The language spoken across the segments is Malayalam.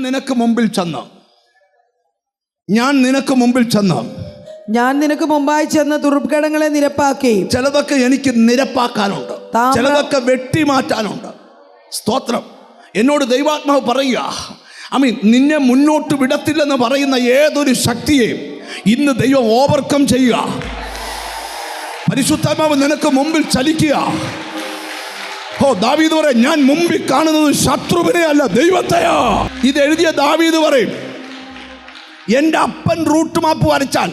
നിനക്ക് മുമ്പിൽ ചെന്ന് ഞാൻ നിനക്ക് മുമ്പായി ചെന്ന് ദുർഘടങ്ങളെ നിരപ്പാക്കി. ചിലതൊക്കെ എനിക്ക് നിരപ്പാക്കാനുണ്ട്, ചിലതൊക്കെ വെട്ടിമാറ്റാനുണ്ട്. സ്തോത്രം. എന്നോട് ദൈവാത്മാവ് പറയുക, നിന്നെ മുന്നോട്ട് വിടത്തില്ലെന്ന് പറയുന്ന ഏതൊരു ശക്തിയെയും ഇന്ന് ദൈവം ഓവർകം ചെയ്യുക. പരിശുദ്ധാത്മാവ് നിനക്ക് മുമ്പിൽ ചലിക്കുക. ദാവീദ് പറയും, ഞാൻ മുമ്പിൽ കാണുന്നത് ശത്രുവിനെ അല്ല, ദൈവത്തെയാ. ഇത് എഴുതിയ ദാവീദ് പറയും, എൻ്റെ അപ്പൻ റൂട്ട് മാപ്പ് വരച്ചാൽ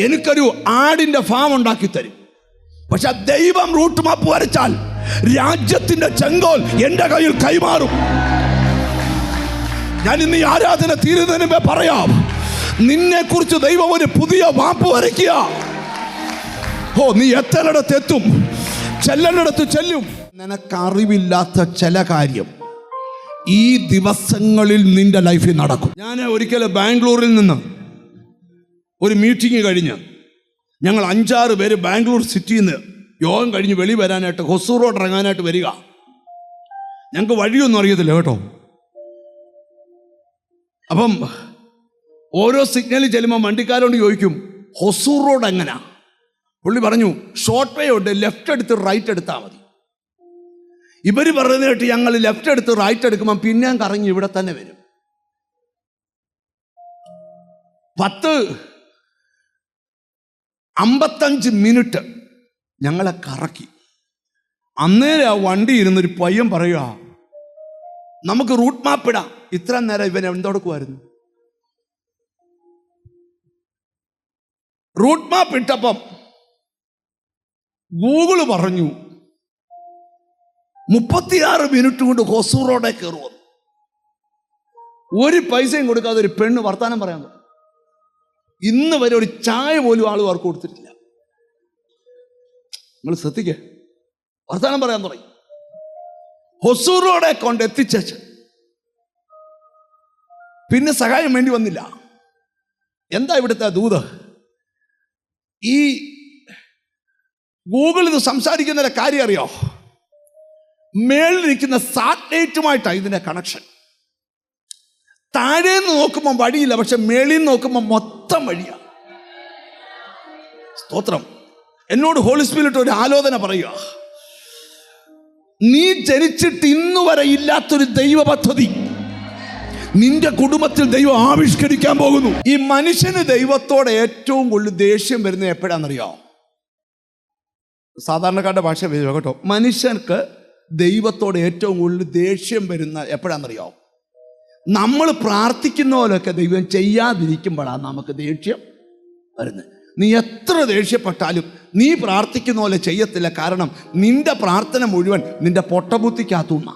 എനിക്കൊരു ആടിൻ്റെ ഫാം ഉണ്ടാക്കി തരും. പക്ഷെ ദൈവം റൂട്ട് മാപ്പ് വരച്ചാൽ രാജ്യത്തിൻ്റെ ചെങ്കോൽ എൻ്റെ കയ്യിൽ കൈമാറും. ഞാൻ ഇന്ന് ഈ ആരാധന തീരുന്നതിന് മുമ്പേ പറയാം, നിന്നെ കുറിച്ച് ദൈവം ഒരു പുതിയ മാപ്പ് വരയ്ക്കുക. നീ എത്തേണ്ടിടത്ത് എത്തും, ചെല്ലേണ്ടിടത്ത് ചെല്ലും. നിനക്കറിവില്ലാത്ത ചില കാര്യം ഈ ദിവസങ്ങളിൽ നിന്റെ ലൈഫിൽ നടക്കും. ഞാൻ ഒരിക്കൽ ബാംഗ്ലൂരിൽ നിന്ന് ഒരു മീറ്റിംഗ് കഴിഞ്ഞ് ഞങ്ങൾ 5-6 പേര് ബാംഗ്ലൂർ സിറ്റിയിൽ നിന്ന് യോഗം കഴിഞ്ഞ് വെളി വരാനായിട്ട് ഹൊസൂർ റോഡ് ഇറങ്ങാനായിട്ട് വരിക. ഞങ്ങൾക്ക് വഴിയൊന്നും അറിയത്തില്ല കേട്ടോ. അപ്പം ഓരോ സിഗ്നലിൽ ചെല്ലുമ്പോൾ വണ്ടിക്കാരോട് ചോദിക്കും, ഹൊസൂർ റോഡ് എങ്ങനെയാ? പുള്ളി പറഞ്ഞു, ഷോർട്ട് വേ ഉണ്ട്, ലെഫ്റ്റ് എടുത്ത് റൈറ്റ് എടുത്താൽ മതി. ഇവർ പറയുന്നത് കേട്ട് ഞങ്ങൾ ലെഫ്റ്റ് എടുത്ത് റൈറ്റ് എടുക്കുമ്പോൾ പിന്നെ കറങ്ങി ഇവിടെ തന്നെ വരും. 10-55 മിനിറ്റ് ഞങ്ങളെ കറക്കി. അന്നേരം ആ വണ്ടി ഇരുന്നൊരു പയ്യൻ പറയുക, നമുക്ക് റൂട്ട് മാപ്പ് ഇടാം. ഇത്ര നേരം ഇവൻ എന്തൊടുക്കുമായിരുന്നു? റൂട്ട് മാപ്പ് ഇട്ടപ്പം ഗൂഗിള് പറഞ്ഞു 36 മിനിറ്റ് കൊണ്ട് ഹൊസൂർ റോഡേ കയറുവന്നു. ഒരു പൈസയും കൊടുക്കാതെ ഒരു പെണ്ണ് വർത്താനം പറയാൻ തുടങ്ങി. ഇന്ന് വരെ ഒരു ചായ പോലും ആളുകാർക്ക് കൊടുത്തിട്ടില്ല. നിങ്ങൾ ശ്രദ്ധിക്കേ, വർത്താനം പറയാൻ തുടങ്ങി. ഹൊസൂർ റോഡെ കൊണ്ട് എത്തിച്ചേച്ച് പിന്നെ സഹായം വേണ്ടി വന്നില്ല. എന്താ ഇവിടുത്തെ ദൂത്? ഈ ഗൂഗിൾ ഇത് സംസാരിക്കുന്ന കാര്യം അറിയോ? മേളിലിരിക്കുന്ന സാറ്റലൈറ്റുമായിട്ടാണ് ഇതിന്റെ കണക്ഷൻ. താഴേന്ന് നോക്കുമ്പോൾ വഴിയില്ല, പക്ഷെ മേളിൽ നിന്ന് നോക്കുമ്പോൾ മൊത്തം വഴിയാണ്. സ്തോത്രം. എന്നോട് ഹോളി സ്പിരിറ്റ് ഒരു ആലോചന പറയുക, നീ ജനിച്ചിട്ട് ഇന്നു വരെ ഇല്ലാത്തൊരു ദൈവ പദ്ധതി നിന്റെ കുടുംബത്തിൽ ദൈവം ആവിഷ്കരിക്കാൻ പോകുന്നു. ഈ മനുഷ്യന് ദൈവത്തോടെ ഏറ്റവും കൂടുതൽ ദേഷ്യം വരുന്നത് എപ്പോഴാണെന്നറിയോ? സാധാരണക്കാരുടെ ഭാഷ കേട്ടോ. മനുഷ്യർക്ക് ദൈവത്തോട് ഏറ്റവും കൂടുതൽ ദേഷ്യം വരുന്ന എപ്പോഴാണെന്നറിയോ? നമ്മൾ പ്രാർത്ഥിക്കുന്ന പോലെയൊക്കെ ദൈവം ചെയ്യാതിരിക്കുമ്പോഴാണ് നമുക്ക് ദേഷ്യം വരുന്നത്. നീ എത്ര ദേഷ്യപ്പെട്ടാലും നീ പ്രാർത്ഥിക്കുന്ന പോലെ ചെയ്യത്തില്ല. കാരണം നിന്റെ പ്രാർത്ഥന മുഴുവൻ നിന്റെ പൊട്ടബുദ്ധിക്കകത്തുന്ന.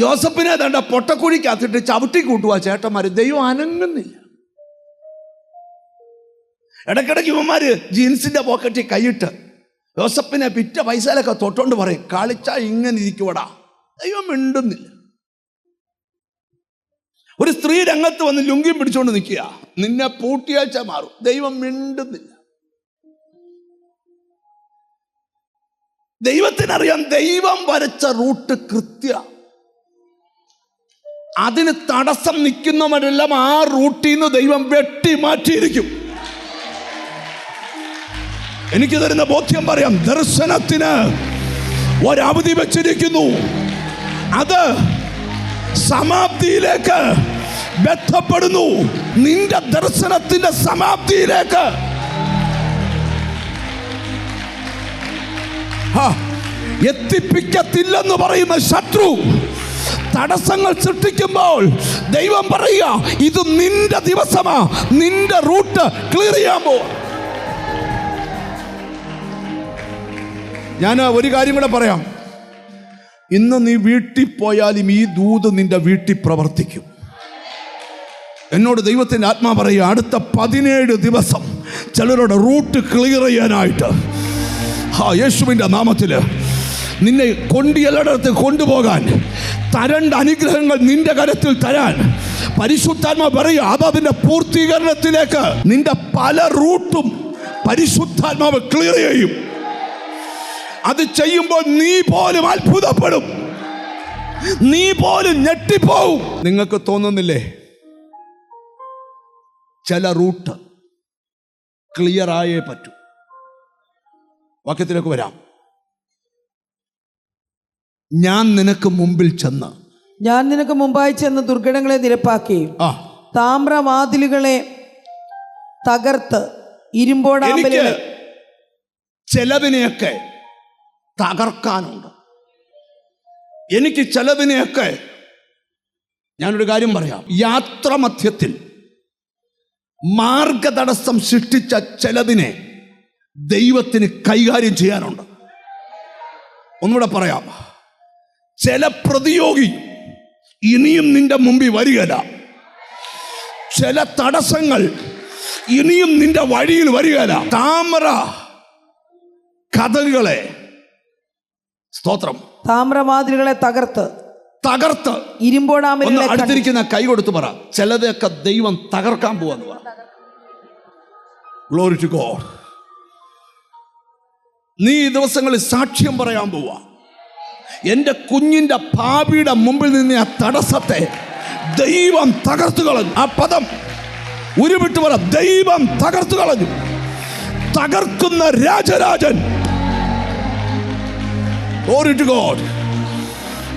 യോസഫിനെ തന്റെ പൊട്ടക്കുഴിക്കകത്തിട്ട് ചവിട്ടി കൂട്ടുക ചേട്ടന്മാര്. ദൈവം അനങ്ങുന്നില്ല. ഇടയ്ക്കിടയ്ക്ക് ഇവന്മാര് ജീൻസിന്റെ പോക്കറ്റിൽ കൈയിട്ട് യോസഫിനെ പിറ്റ പൈസയിലൊക്കെ തൊട്ടോണ്ട് പറയും, കളിച്ചാ ഇങ്ങനെ ഇരിക്കുവടാ. ദൈവം മിണ്ടുന്നില്ല. ഒരു സ്ത്രീ രംഗത്ത് വന്ന് ലുങ്കിയും പിടിച്ചോണ്ട് നിൽക്കുക, നിന്നെ പൂട്ടിയാഴ്ച മാറും. ദൈവം മിണ്ടുന്നില്ല. ദൈവത്തിനറിയാം ദൈവം വരച്ച റൂട്ട് കൃത്യ. അതിന് തടസ്സം നിൽക്കുന്നവരെല്ലാം ആ റൂട്ടിൽ നിന്ന് ദൈവം വെട്ടി മാറ്റിയിരിക്കും. എനിക്ക് തരുന്ന ബോധ്യം പറയാം, ദർശനത്തിന് ഒരവധി വെച്ചിരിക്കുന്നു. അത് സമാപ്തിയിലേക്ക് ബന്ധപ്പെടുന്നു. നിന്റെ ദർശനത്തിന്റെ സമാപ്തിയിലേക്ക് എത്തിപ്പിക്കത്തില്ലെന്ന് പറയുന്ന ശത്രു തടസ്സങ്ങൾ സൃഷ്ടിക്കുമ്പോൾ ദൈവം പറയുക, ഇത് നിന്റെ ദിവസമാ, നിന്റെ റൂട്ട് ക്ലിയർ ചെയ്യാൻ പോവാ. ഞാൻ ഒരു കാര്യം കൂടെ പറയാം. ഇന്ന് നീ വീട്ടിൽ പോയാലും ഈ ദൂത് നിന്റെ വീട്ടിൽ പ്രവർത്തിക്കും. എന്നോട് ദൈവത്തിൻ്റെ ആത്മാ പറയുക, അടുത്ത 17 ദിവസം ചിലരുടെ റൂട്ട് ക്ലിയർ ചെയ്യാനായിട്ട് യേശുവിൻ്റെ നാമത്തിൽ നിന്നെ എല്ലായിടത്ത് കൊണ്ടുപോകാൻ തരേണ്ട അനുഗ്രഹങ്ങൾ നിന്റെ കരത്തിൽ തരാൻ പരിശുദ്ധാത്മാ പറയുക. അതതിൻ്റെ പൂർത്തീകരണത്തിലേക്ക് നിന്റെ പല റൂട്ടും പരിശുദ്ധാത്മാവ് ക്ലിയർ ചെയ്യും. അത് ചെയ്യുമ്പോൾ നീ പോലും അത്ഭുതപ്പെടും. നീ പോലും ഞെട്ടിപ്പോവും. നിങ്ങൾക്ക് തോന്നുന്നില്ലേ ചില റൂട്ട് ക്ലിയർ ആയേ പറ്റൂ? വാക്യത്തിലേക്ക് വരാം. ഞാൻ നിനക്ക് മുമ്പിൽ ചെന്ന്, ഞാൻ നിനക്ക് മുമ്പായി ചെന്ന് ദുർഘടങ്ങളെ നിരപ്പാക്കി താമ്രവാതിലുകളെ തകർത്ത് ഇരുമ്പോടാമ്പലുകളെ. ചിലതിനെയൊക്കെ തകർക്കാനുണ്ട്. എനിക്ക് ചിലതിനെയൊക്കെ, ഞാനൊരു കാര്യം പറയാം, യാത്രാമധ്യത്തിൽ മാർഗതടസ്സം സൃഷ്ടിച്ച ചിലതിനെ ദൈവത്തിന് കൈകാര്യം ചെയ്യാനുണ്ട്. ഒന്നുകൂടെ പറയാം, ചില പ്രതിയോഗി ഇനിയും നിന്റെ മുമ്പിൽ വരികയില്ല. ചില തടസ്സങ്ങൾ ഇനിയും നിന്റെ വഴിയിൽ വരികയില്ല. താമര കഥകളെ, സ്തോത്രം, താമ്രവാതിലുകളെ തകർത്ത് ഇരുമ്പോടാമ്പലുകളെ. അടുത്തിരിക്കുന്ന കൈ കൊടുത്ത് പറ, ചിലതൊക്കെ ദൈവം തകർക്കാൻ പോവാന്ന് പറ. Glory to God. നീ ഈ ദിവസങ്ങളിൽ സാക്ഷ്യം പറയാൻ പോവാ. എൻ്റെ കുഞ്ഞിൻ്റെ ഭാവിയുടെ മുമ്പിൽ നിന്ന് ആ തടസ്സത്തെ ദൈവം തകർത്തു കളഞ്ഞു. ആ പദം ഉരുവിട്ട് പറ, ദൈവം തകർത്തു കളഞ്ഞു. തകർക്കുന്ന Rajarajan. Glory to God.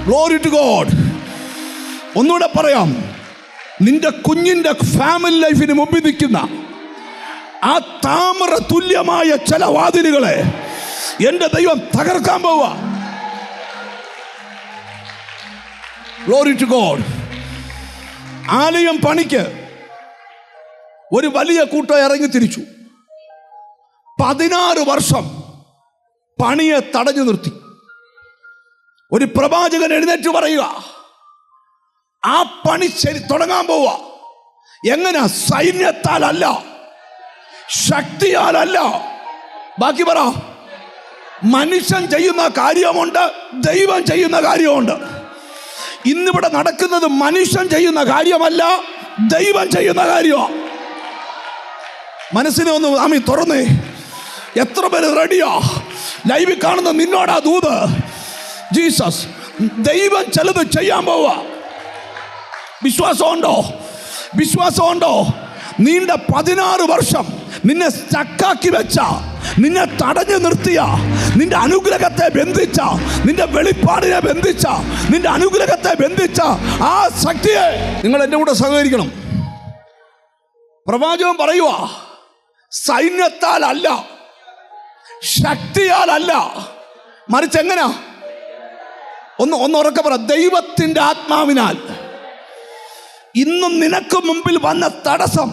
Glory to God. ഒന്നുകൂടെ പറയാം, നിന്റെ കുഞ്ഞിൻ്റെ ഫാമിലി ലൈഫിന് മുമ്പിൽ നിൽക്കുന്ന ആ താമര തുല്യമായ ചില വാതിലുകളെ എൻ്റെ ദൈവം തകർക്കാൻ പോവാ. Glory to God. ആലയം പണിക്ക് ഒരു വലിയ കൂട്ടം ഇറങ്ങി തിരിച്ചു. 16 വർഷം പണിയെ തടഞ്ഞു നിർത്തി. ഒരു പ്രവാചകൻ എഴുന്നേറ്റ് പറയുക, ആ പണി ശരി തുടങ്ങാൻ പോവുക. എങ്ങനെ? സൈന്യത്താലല്ല, ശക്തിയാലല്ല. ബാക്കി പറ. മനുഷ്യൻ ചെയ്യുന്ന കാര്യമുണ്ട്, ദൈവം ചെയ്യുന്ന കാര്യമുണ്ട്. ഇന്നിവിടെ നടക്കുന്നത് മനുഷ്യൻ ചെയ്യുന്ന കാര്യമല്ല, ദൈവം ചെയ്യുന്ന കാര്യമാണ്. മനസ്സിനെ ഒന്ന് ആമി തുറന്നേ. എത്ര പേര് റെഡിയാ? ലൈവിൽ കാണുന്ന നിന്നോടാ ദൂത്. ജീസസ്, ദൈവം ചിലത് ചെയ്യാൻ പോവാ. വിശ്വാസമുണ്ടോ? വിശ്വാസമുണ്ടോ? നീണ്ട 16 വർഷം നിന്നെ സ്റ്റക്കാക്കി വെച്ച, നിന്നെ തടഞ്ഞു നിർത്തിയ, നിന്റെ അനുഗ്രഹത്തെ ബന്ധിച്ച, നിന്റെ വെളിപ്പാടിനെ ബന്ധിച്ച, നിന്റെ അനുഗ്രഹത്തെ ബന്ധിച്ച ആ ശക്തിയെ നിങ്ങൾ എൻ്റെ കൂടെ സഹകരിക്കണം. പ്രവാചകൻ പറയുക, സൈന്യത്താലല്ല, ശക്തിയാലല്ല, മറിച്ച് എങ്ങനാ? ഒന്ന് ഉറക്കെ പറ, ദൈവത്തിൻ്റെ ആത്മാവിനാൽ. ഇന്നും നിനക്ക് മുമ്പിൽ വന്ന തടസ്സം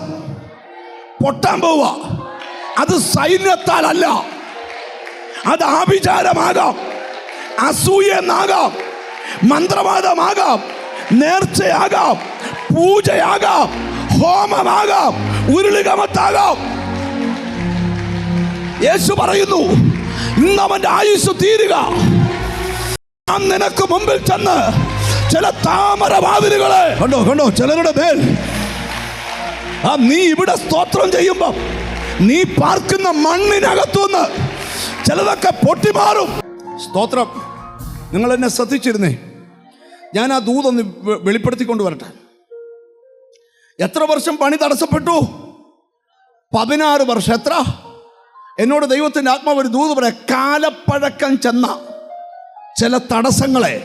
പൊട്ടാൻ പോവുക. അത് സൈന്യത്താലല്ല, അത് ആഭിചാരമാകാം, അസൂയെന്നാകാം, മന്ത്രവാദമാകാം, നേർച്ചയാകാം, പൂജയാകാം, ഹോമമാകാം, ഉരുളികമത്താകാം. യേശു പറയുന്നു, ഇന്ന് അവന്റെ ആയുസ് തീരുക. ഞാൻ നിനക്ക് മുമ്പിൽ ചെന്ന് ചില താമരവാതിലുകളെ കണ്ടോ ചിലരുടെ മേൽ നീ ഇവിടെ സ്തോത്രം ചെയ്യുമ്പോ നീ പാർക്കുന്ന മണ്ണിനകത്തുനിന്ന് ചിലതൊക്കെ പൊട്ടിമാറും. സ്തോത്രം. നിങ്ങൾ എന്നെ ശ്രദ്ധിച്ചിരുന്നേ. ഞാൻ ആ ദൂതൊന്ന് വെളിപ്പെടുത്തിക്കൊണ്ട് വരട്ടെ. എത്ര വർഷം പണി തടസ്സപ്പെട്ടു? 16 വർഷം. എത്ര? എന്നോട് ദൈവത്തിൻ്റെ ആത്മാവ് ഒരു ദൂത് പറയാം. കാലപ്പഴക്കം ചെന്ന ചില തടസ്സങ്ങളെ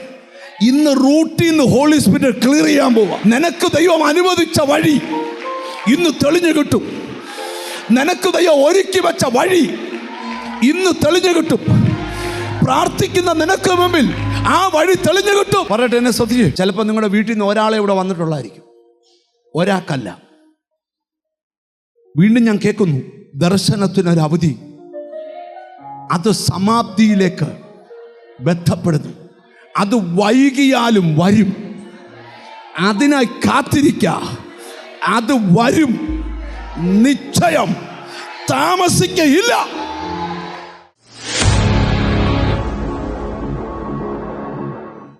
ഇന്ന് റൂട്ടിൽ നിന്ന് ഹോളി സ്പിരിറ്റ് ക്ലിയർ ചെയ്യാൻ പോവാ. നിനക്ക് ദൈവം അനുവദിച്ച വഴി ഇന്ന് തെളിഞ്ഞു കിട്ടും. നിനക്ക് ദൈവം ഒരുക്കി വെച്ച വഴി ഇന്ന് തെളിഞ്ഞു കിട്ടും. പ്രാർത്ഥിക്കുന്ന നിനക്ക് മുമ്പിൽ ആ വഴി തെളിഞ്ഞു കിട്ടും. പറയട്ടെ, എന്നെ ശ്രദ്ധിച്ചു. ചിലപ്പോൾ നിങ്ങളുടെ വീട്ടിൽ നിന്ന് ഒരാളെ ഇവിടെ വന്നിട്ടുള്ളതായിരിക്കും, ഒരാൾക്കല്ല. വീണ്ടും ഞാൻ കേൾക്കുന്നു, ദർശനത്തിനൊരവധി. അത് സമാപ്തിയിലേക്ക് ബന്ധപ്പെടുന്നു. അത് വൈകിയാലും വരും. അതിനായി കാത്തിരിക്ക. അത് വരും, നിശ്ചയം, താമസിക്കയില്ല.